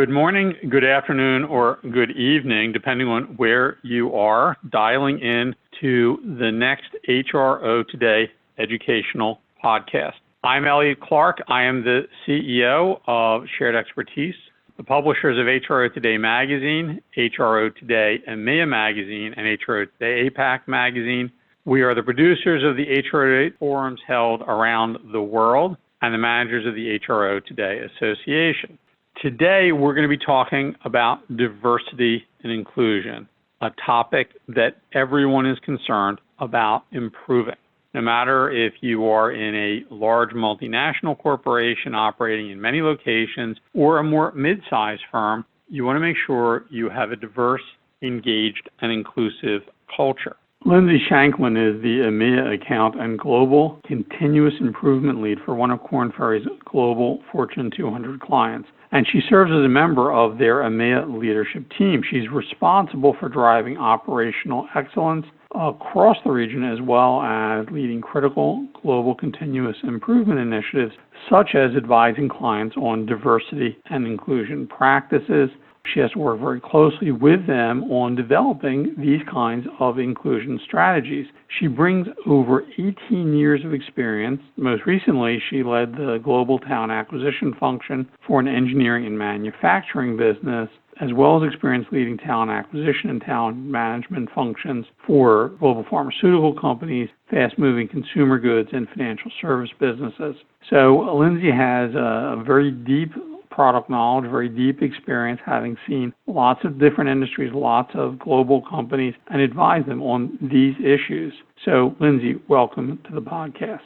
Good morning, good afternoon, or good evening, depending on where you are dialing in to the next HRO Today educational podcast. I'm Elliot Clark. I am the CEO of Shared Expertise, the publishers of HRO Today Magazine, HRO Today EMEA Magazine, and HRO Today APAC Magazine. We are the producers of the HRO forums held around the world and the managers of the HRO Today Association. Today, we're going to be talking about diversity and inclusion, a topic that everyone is concerned about improving. No matter if you are in a large multinational corporation operating in many locations or a more mid-sized firm, you want to make sure you have a diverse, engaged, and inclusive culture. Lindsay Shanklin is the EMEA account and global continuous improvement lead for one of Korn Ferry's global Fortune 200 clients, and she serves as a member of their EMEA leadership team. She's responsible for driving operational excellence across the region, as well as leading critical global continuous improvement initiatives, such as advising clients on diversity and inclusion practices. She has to work very closely with them on developing these kinds of inclusion strategies. She brings over 18 years of experience. Most recently, she led the global talent acquisition function for an engineering and manufacturing business, as well as experience leading talent acquisition and talent management functions for global pharmaceutical companies, fast-moving consumer goods, and financial service businesses. So Lindsay has a very deep product knowledge, very deep experience, having seen lots of different industries, lots of global companies, and advised them on these issues. So, Lindsay, welcome to the podcast.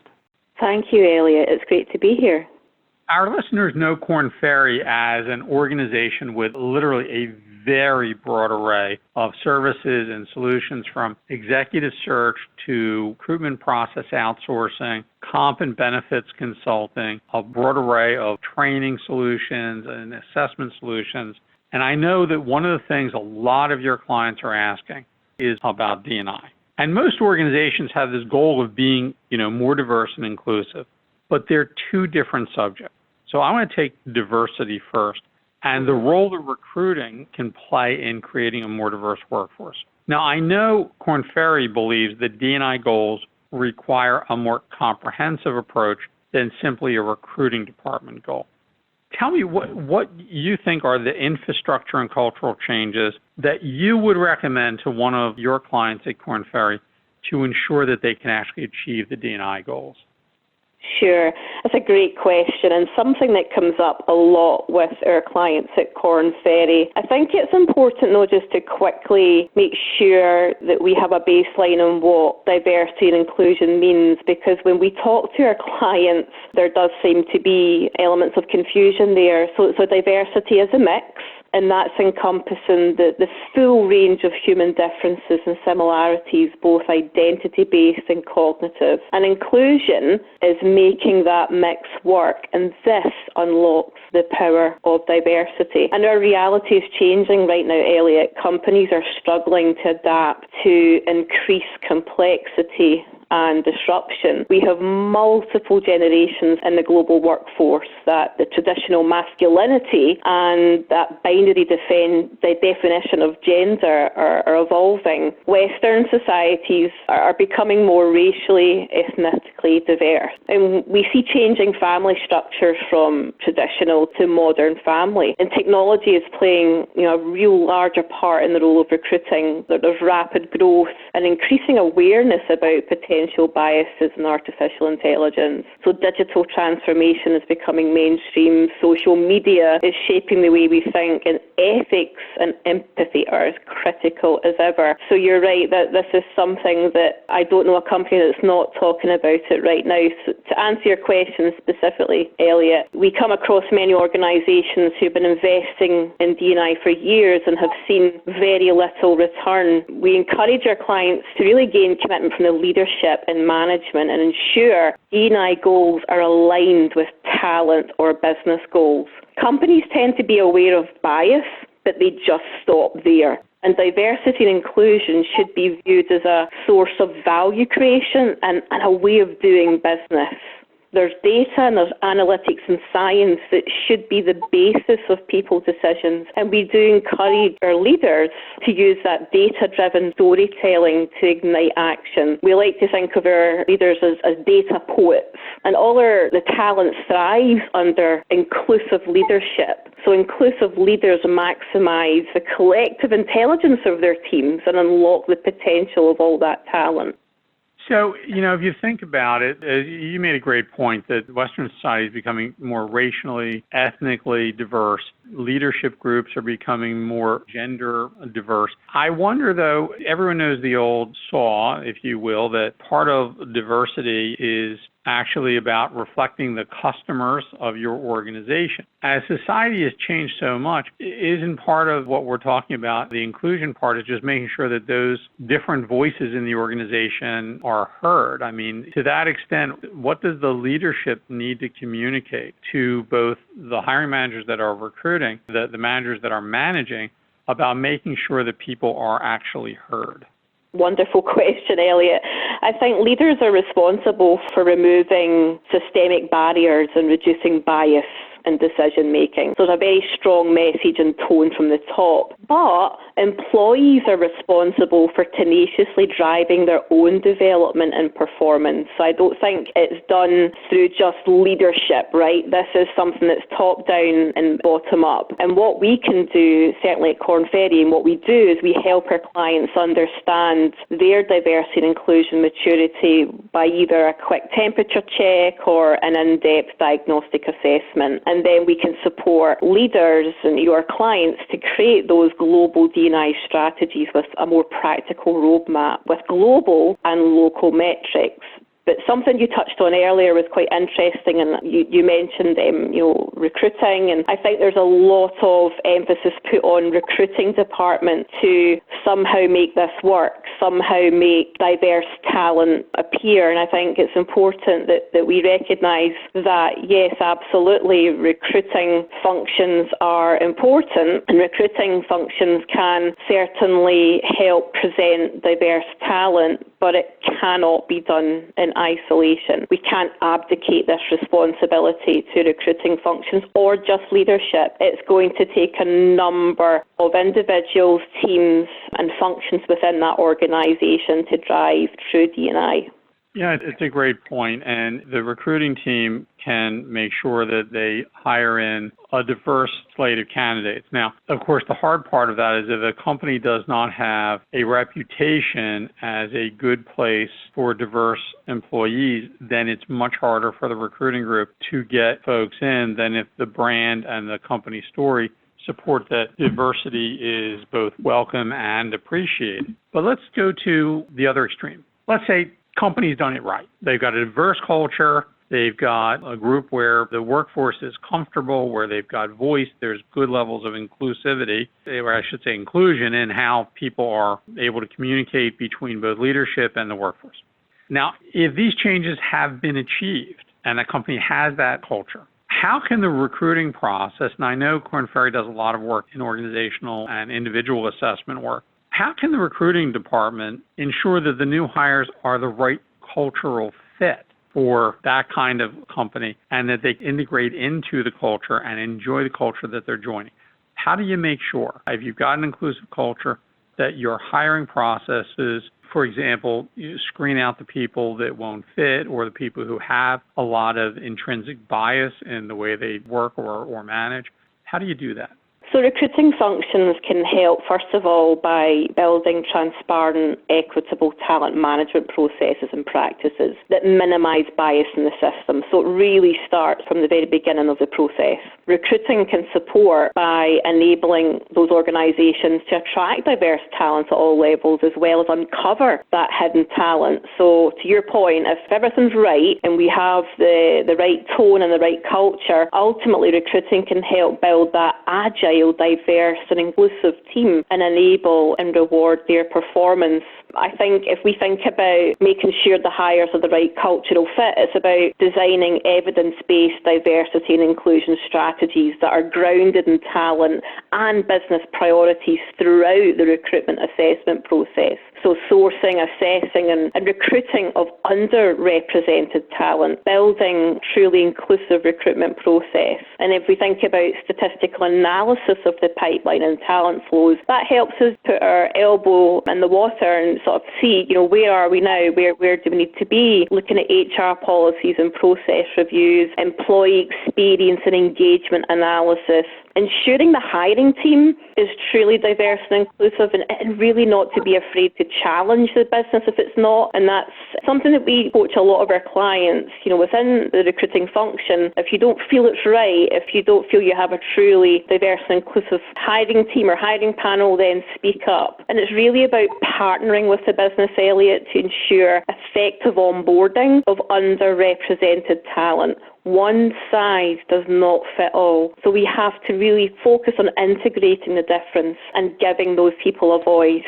Thank you, Elliot. It's great to be here. Our listeners know Korn Ferry as an organization with literally a very broad array of services and solutions, from executive search to recruitment process outsourcing, comp and benefits consulting, a broad array of training solutions and assessment solutions. And I know that one of the things a lot of your clients are asking is about D&I. And most organizations have this goal of being, more diverse and inclusive, but they're two different subjects. So I want to take diversity first, and the role that recruiting can play in creating a more diverse workforce. Now, I know Korn Ferry believes that D&I goals require a more comprehensive approach than simply a recruiting department goal. Tell me what you think are the infrastructure and cultural changes that you would recommend to one of your clients at Korn Ferry to ensure that they can actually achieve the D&I goals. Sure. That's a great question, and something that comes up a lot with our clients at Korn Ferry. I think it's important, though, just to quickly make sure that we have a baseline on what diversity and inclusion means, because when we talk to our clients, there does seem to be elements of confusion there. So diversity is a mix, and that's encompassing the full range of human differences and similarities, both identity-based and cognitive. And inclusion is making that mix work, and this unlocks the power of diversity. And our reality is changing right now, Elliot. Companies are struggling to adapt to increased complexity and disruption. We have multiple generations in the global workforce that the traditional masculinity and that binary definition of gender are evolving. Western societies are becoming more racially, ethnically diverse. And we see changing family structures from traditional to modern family. And technology is playing a real larger part in the role of recruiting. There's rapid growth and increasing awareness about potential biases in artificial intelligence. So digital transformation is becoming mainstream. Social media is shaping the way we think, and ethics and empathy are as critical as ever. So you're right that this is something that I don't know a company that's not talking about it right now. So to answer your question specifically, Elliot, we come across many organisations who've been investing in D&I for years and have seen very little return. We encourage our clients to really gain commitment from the leadership and management and ensure D&I goals are aligned with talent or business goals. Companies tend to be aware of bias, but they just stop there. And diversity and inclusion should be viewed as a source of value creation and a way of doing business. There's data and there's analytics and science that should be the basis of people decisions. And we do encourage our leaders to use that data-driven storytelling to ignite action. We like to think of our leaders as data poets. And the talent thrives under inclusive leadership. So inclusive leaders maximize the collective intelligence of their teams and unlock the potential of all that talent. So, if you think about it, you made a great point that Western society is becoming more racially, ethnically diverse. Leadership groups are becoming more gender diverse. I wonder, though, everyone knows the old saw, if you will, that part of diversity is actually about reflecting the customers of your organization. As society has changed so much, isn't part of what we're talking about, the inclusion part, is just making sure that those different voices in the organization are heard. I mean, to that extent, what does the leadership need to communicate to both the hiring managers that are recruiting, the managers that are managing, about making sure that people are actually heard? Wonderful question, Elliot. I think leaders are responsible for removing systemic barriers and reducing bias in decision making. So there's a very strong message and tone from the top. But employees are responsible for tenaciously driving their own development and performance. So I don't think it's done through just leadership, right? This is something that's top down and bottom up. And what we can do, certainly at Korn Ferry, and what we do is we help our clients understand their diversity and inclusion maturity by either a quick temperature check or an in-depth diagnostic assessment. And then we can support leaders and your clients to create those global D&I strategies with a more practical roadmap with global and local metrics. But something you touched on earlier was quite interesting, and you mentioned recruiting, and I think there's a lot of emphasis put on recruiting department to somehow make this work, somehow make diverse talent appear. And I think it's important that we recognise that, yes, absolutely, recruiting functions are important, and recruiting functions can certainly help present diverse talent, but it cannot be done in isolation. We can't abdicate this responsibility to recruiting functions or just leadership. It's going to take a number of individuals, teams, and functions within that organisation to drive true D&I. Yeah, it's a great point. And the recruiting team can make sure that they hire in a diverse slate of candidates. Now, of course, the hard part of that is if a company does not have a reputation as a good place for diverse employees, then it's much harder for the recruiting group to get folks in than if the brand and the company story support that diversity is both welcome and appreciated. But let's go to the other extreme. Let's say company's done it right. They've got a diverse culture. They've got a group where the workforce is comfortable, where they've got voice. There's good levels of inclusivity, or I should say inclusion, in how people are able to communicate between both leadership and the workforce. Now, if these changes have been achieved and a company has that culture, how can the recruiting process, and I know Korn Ferry does a lot of work in organizational and individual assessment work, how can the recruiting department ensure that the new hires are the right cultural fit for that kind of company and that they integrate into the culture and enjoy the culture that they're joining? How do you make sure, if you've got an inclusive culture, that your hiring processes, for example, you screen out the people that won't fit or the people who have a lot of intrinsic bias in the way they work or manage? How do you do that? So recruiting functions can help, first of all, by building transparent, equitable talent management processes and practices that minimise bias in the system. So it really starts from the very beginning of the process. Recruiting can support by enabling those organisations to attract diverse talent at all levels, as well as uncover that hidden talent. So to your point, if everything's right and we have the right tone and the right culture, ultimately recruiting can help build that agile, diverse and inclusive team and enable and reward their performance. I think if we think about making sure the hires are the right cultural fit, it's about designing evidence-based diversity and inclusion strategies that are grounded in talent and business priorities throughout the recruitment assessment process. So sourcing, assessing and recruiting of underrepresented talent, building truly inclusive recruitment process. And if we think about statistical analysis of the pipeline and talent flows, that helps us put our elbow in the water and sort of see, where are we now? Where do we need to be? Looking at HR policies and process reviews, employee experience and engagement analysis, ensuring the hiring team is truly diverse and inclusive, and really not to be afraid to challenge the business if it's not. And that's something that we coach a lot of our clients, within the recruiting function. If you don't feel it's right, if you don't feel you have a truly diverse and inclusive hiring team or hiring panel, then speak up. And it's really about partnering with the business, Elliot, to ensure effective onboarding of underrepresented talent. One size does not fit all. So we have to really focus on integrating the difference and giving those people a voice.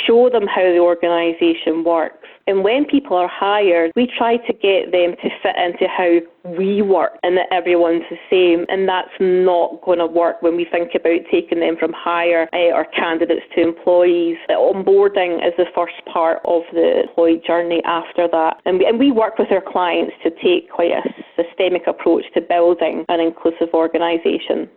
Show them how the organisation works. And when people are hired, we try to get them to fit into how we work and that everyone's the same. And that's not going to work when we think about taking them from hire or candidates to employees. The onboarding is the first part of the employee journey after that. And we work with our clients to take quite a systemic approach to building an inclusive organisation.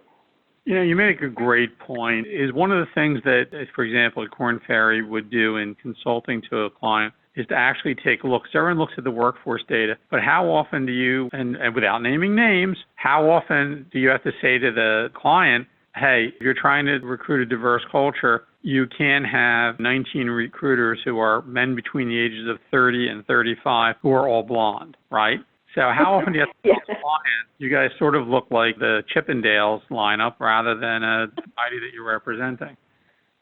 You make a great point. Is one of the things that, for example, Korn Ferry would do in consulting to a client is to actually take a look. So everyone looks at the workforce data, but how often do you, and without naming names, how often do you have to say to the client, hey, if you're trying to recruit a diverse culture, you can have 19 recruiters who are men between the ages of 30 and 35 who are all blonde, right? So how often do you have to tell the client, you guys sort of look like the Chippendales lineup rather than a society that you're representing?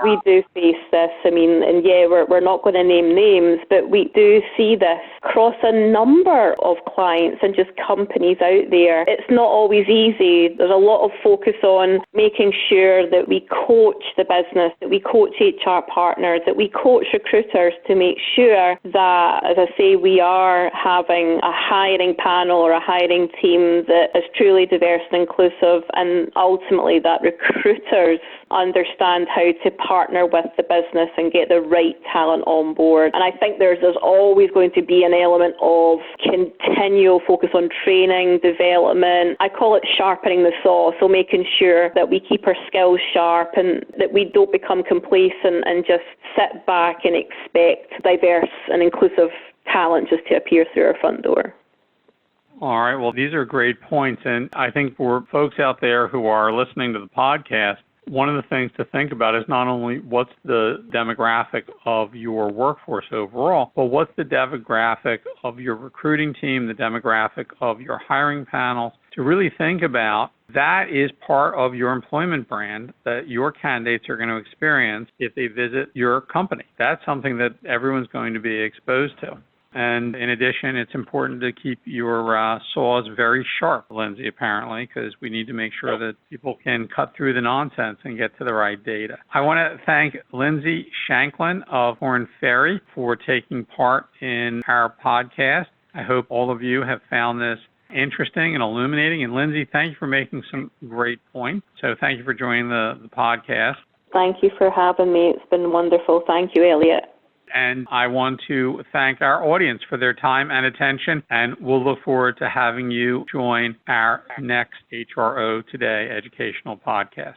We do face this. We're not going to name names, but we do see this across a number of clients and just companies out there. It's not always easy. There's a lot of focus on making sure that we coach the business, that we coach HR partners, that we coach recruiters to make sure that, as I say, we are having a hiring panel or a hiring team that is truly diverse and inclusive, and ultimately that recruiters understand how to partner with the business and get the right talent on board. And I think there's always going to be an element of continual focus on training, development. I call it sharpening the saw, so making sure that we keep our skills sharp and that we don't become complacent and just sit back and expect diverse and inclusive talent just to appear through our front door. All right. Well, these are great points. And I think for folks out there who are listening to the podcast, one of the things to think about is not only what's the demographic of your workforce overall, but what's the demographic of your recruiting team, the demographic of your hiring panels, to really think about that is part of your employment brand that your candidates are going to experience if they visit your company. That's something that everyone's going to be exposed to. And in addition, it's important to keep your saws very sharp, Lindsay, apparently, because we need to make sure that people can cut through the nonsense and get to the right data. I want to thank Lindsay Shanklin of Korn Ferry for taking part in our podcast. I hope all of you have found this interesting and illuminating. And Lindsay, thank you for making some great points. So thank you for joining the podcast. Thank you for having me. It's been wonderful. Thank you, Elliot. And I want to thank our audience for their time and attention, and we'll look forward to having you join our next HRO Today educational podcast.